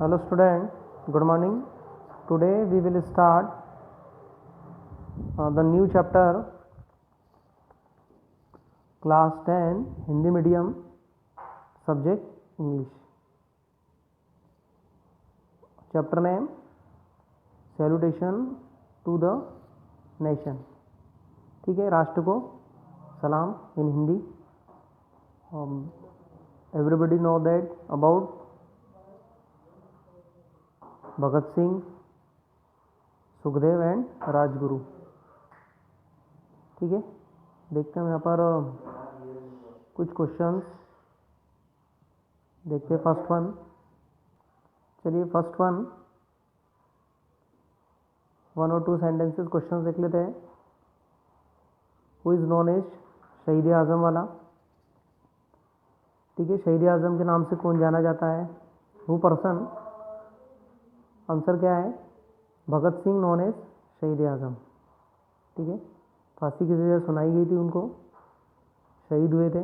Hello student, good morning. Today we will start the new chapter class 10 Hindi medium subject English. Chapter name Salutation to the Nation. ठीक है, राष्ट्र को सलाम in Hindi. Everybody know that about Bhagat Singh, Sukhdev and Rajguru. ठीक है, देखते हैं यहाँ पर कुछ क्वेश्चंस देखते हैं. फर्स्ट वन, चलिए फर्स्ट वन 1 और 2 सेंटेंसेस क्वेश्चंस देख लेते हैं. हु इज़ नोन एज शहीद आज़म वाला. ठीक है, शहीद आज़म के नाम से कौन जाना जाता है? Who person. आंसर क्या है? भगत सिंह नोन एज शहीद आज़म. ठीक है, फांसी की सजा सुनाई गई थी उनको, शहीद हुए थे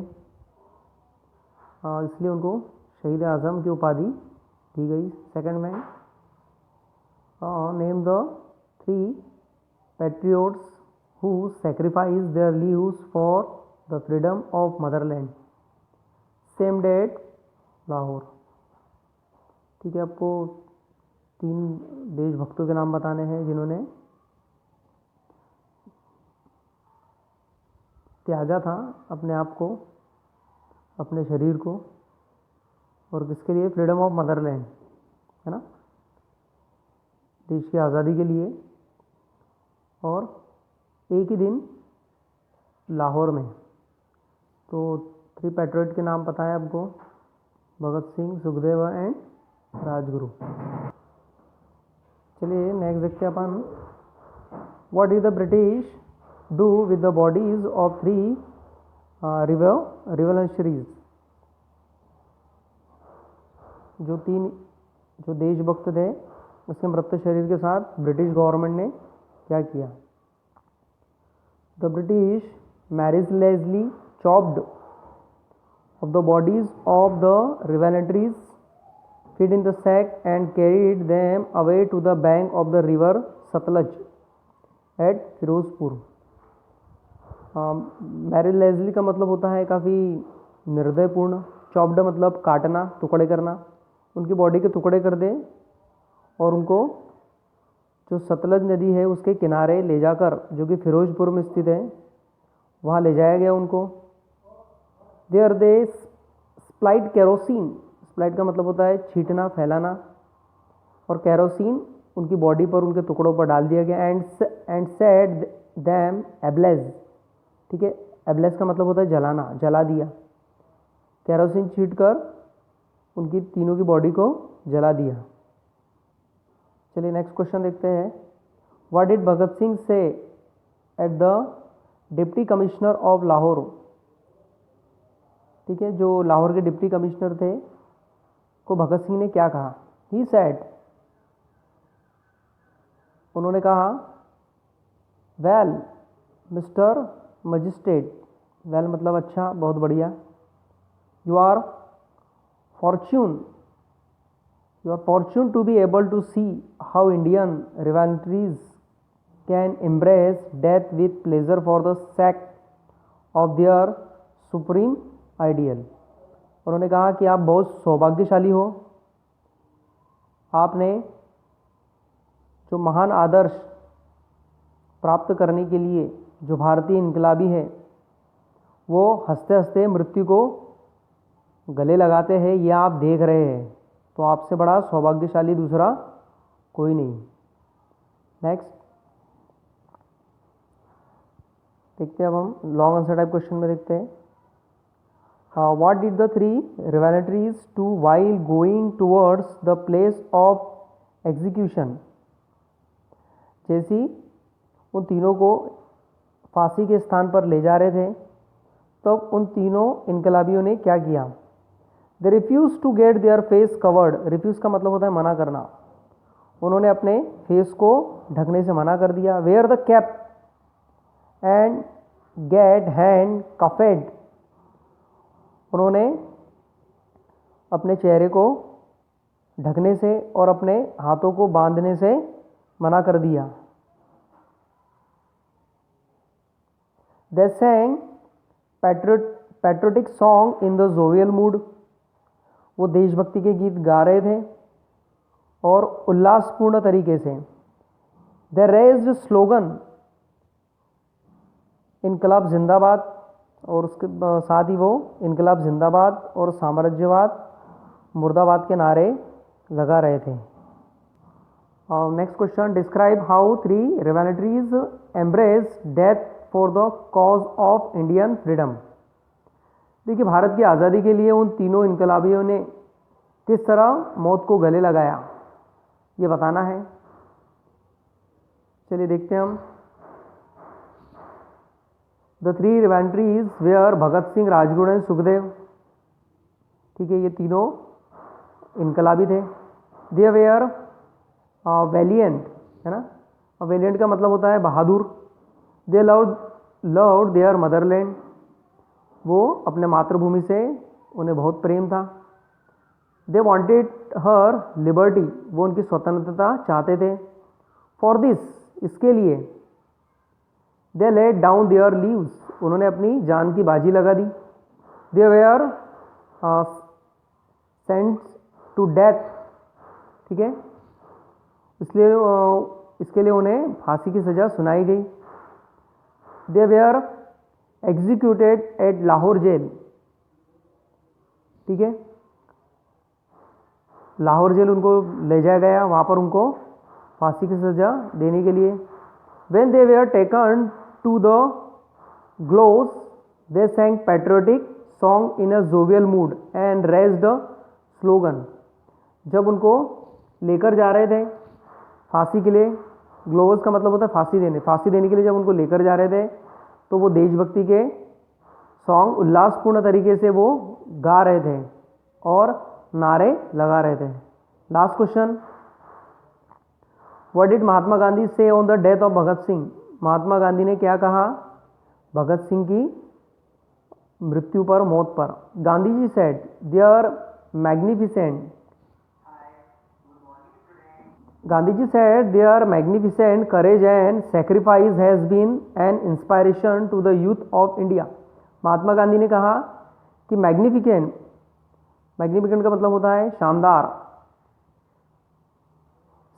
इसलिए उनको शहीद आज़म की उपाधि दी गई. सेकंड में name the 3 patriots who sacrifice their lives for the freedom of motherland. Same date Lahore. ठीक है, आपको 3 देशभक्तों के नाम बताने हैं जिन्होंने त्यागा था अपने आप को, अपने शरीर को, और किसके लिए? फ्रीडम ऑफ मदरलैंड, है ना, देश की आज़ादी के लिए. और एक ही दिन लाहौर में. तो 3 पैट्रियट के नाम पता है आपको, भगत सिंह, सुखदेव एंड राजगुरु. चलिए नेक्स्ट देखते हैं अपन. What did the British do with the bodies of 3 revolutionaries. जो देशभक्त थे उसके मृत शरीर के साथ ब्रिटिश गवर्नमेंट ने क्या किया? The British mercilessly chopped off the bodies of the revolutionaries, hid in the sack and carried them away to the bank of the river Satluj at Firozpur. Mercilessly का मतलब होता है काफ़ी निर्दयपूर्ण. चॉप्ड मतलब काटना, टुकड़े करना. उनकी बॉडी के टुकड़े कर दे और उनको जो सतलज नदी है उसके किनारे ले जाकर, जो कि फिरोजपुर में स्थित है, वहाँ ले जाया गया उनको. There they स्प्लाइड kerosene. स्प्लाइड का मतलब होता है छींटना, फैलाना, और कैरोसिन उनकी बॉडी पर, उनके टुकड़ों पर डाल दिया गया. And set them ablaze. ठीक है, एब्लेज का मतलब होता है जलाना, जला दिया. कैरोसिन छींट कर उनकी तीनों की बॉडी को जला दिया. चलिए नेक्स्ट क्वेश्चन देखते हैं. व्हाट डिड भगत सिंह से at the deputy commissioner of Lahore. ठीक है, जो लाहौर के डिप्टी कमिश्नर थे को भगत सिंह ने क्या कहा? ही सेड, उन्होंने कहा, वेल मिस्टर मजिस्ट्रेट. वेल मतलब अच्छा, बहुत बढ़िया. You are fortune to be able to see how Indian revolutionaries can embrace death with pleasure for the sake of their supreme ideal. उन्होंने कहा कि आप बहुत सौभाग्यशाली हो. आपने जो महान आदर्श प्राप्त करने के लिए जो भारतीय इनकलाबी है वो हंसते हंसते मृत्यु को गले लगाते हैं, ये आप देख रहे हैं. तो आपसे बड़ा सौभाग्यशाली दूसरा कोई नहीं. नेक्स्ट देखते हैं. अब हम लॉन्ग आंसर टाइप क्वेश्चन में देखते हैं. What did the 3 revolutionaries do while going towards the place of execution. जैसी उन तीनों को फांसी के स्थान पर ले जा रहे थे, तब तो उन तीनों इनकलाबियों ने क्या किया? They refused to get their face covered. Refuse का मतलब होता है मना करना. उन्होंने अपने फेस को ढकने से मना कर दिया. Wear the cap and get hand cuffed. उन्होंने अपने चेहरे को ढकने से और अपने हाथों को बांधने से मना कर दिया। They sang patriotic song in the jovial mood, वो देशभक्ति के गीत गा रहे थे और उल्लासपूर्ण तरीके से। They raised स्लोगन इनकलाब जिंदाबाद, और उसके साथ ही वो इनकलाब जिंदाबाद और साम्राज्यवाद मुर्दाबाद के नारे लगा रहे थे। Next question, describe how 3 revolutionaries embrace death for the cause of Indian freedom. देखिए, भारत की आज़ादी के लिए उन तीनों इनकलाबियों ने किस तरह मौत को गले लगाया, ये बताना है। चलिए देखते हैं हम। The 3 revolutionaries were Bhagat Singh, Rajguru and Sukhdev. ठीक है, ये तीनों इनकलाबी थे। दे वेयर वैलियंट, है ना। वैलियंट का मतलब होता है बहादुर। दे लव्ड देयर मदरलैंड, वो अपने मातृभूमि से उन्हें बहुत प्रेम था। दे वांटेड हर लिबर्टी, वो उनकी स्वतंत्रता चाहते थे। फॉर दिस, इसके लिए। दे लेड डाउन देयर लीव्स, उन्होंने अपनी जान की बाजी लगा दी। दे वेयर सेंट टू डेथ, ठीक है, इसलिए इसके लिए उन्हें फांसी की सज़ा सुनाई गई। They were executed at Lahore jail, ठीक है, लाहौर जेल उनको ले जाया गया, वहाँ पर उनको फांसी की सज़ा देने के लिए। When they were taken to the gallows, they sang patriotic song in a jovial mood and raised a slogan. जब उनको लेकर जा रहे थे फांसी के लिए, ग्लोव्स का मतलब होता है फांसी देने के लिए जब उनको लेकर जा रहे थे, तो वो देशभक्ति के सॉन्ग उल्लासपूर्ण तरीके से वो गा रहे थे और नारे लगा रहे थे। Last question, what did Mahatma Gandhi से on the death of Bhagat Singh. महात्मा गांधी ने क्या कहा भगत सिंह की मृत्यु पर, मौत पर। Gandhi ji said their magnificent courage and sacrifice has been an inspiration to the youth of India. Mahatma Gandhi ने कहा कि मैग्निफिकेंट का मतलब होता है शानदार,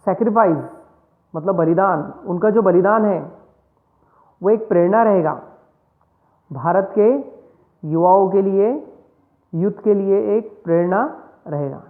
सेक्रीफाइस मतलब बलिदान, उनका जो बलिदान है वो एक प्रेरणा रहेगा भारत के युवाओं के लिए, यूथ के लिए एक प्रेरणा रहेगा।